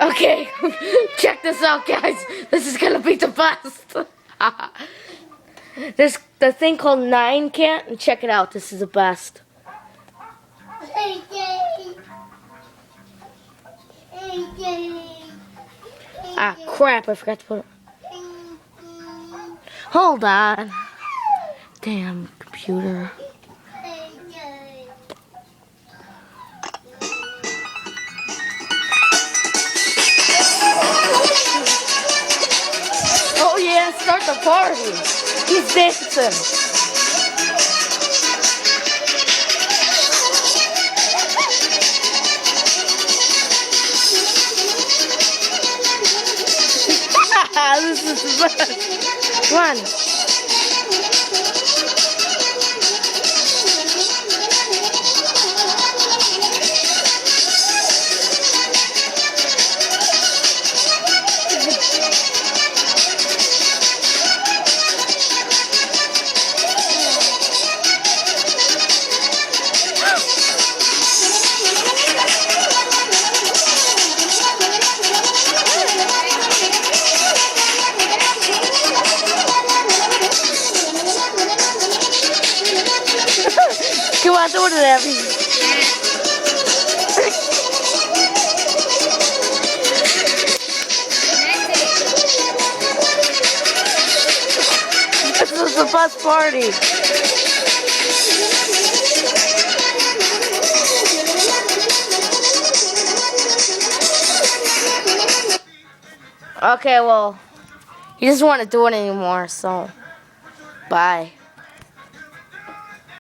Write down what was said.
Okay, check this out, guys. This is gonna be the best. There's the thing called nyan and check it out. This is the best. Ah, crap! I forgot to put it. Hold on. Damn computer. Oh yeah, start the party. He's dancing. This is the best. Come on. Come on, do it, Abby. This is the best party. Okay, well, he doesn't want to do it anymore, so bye.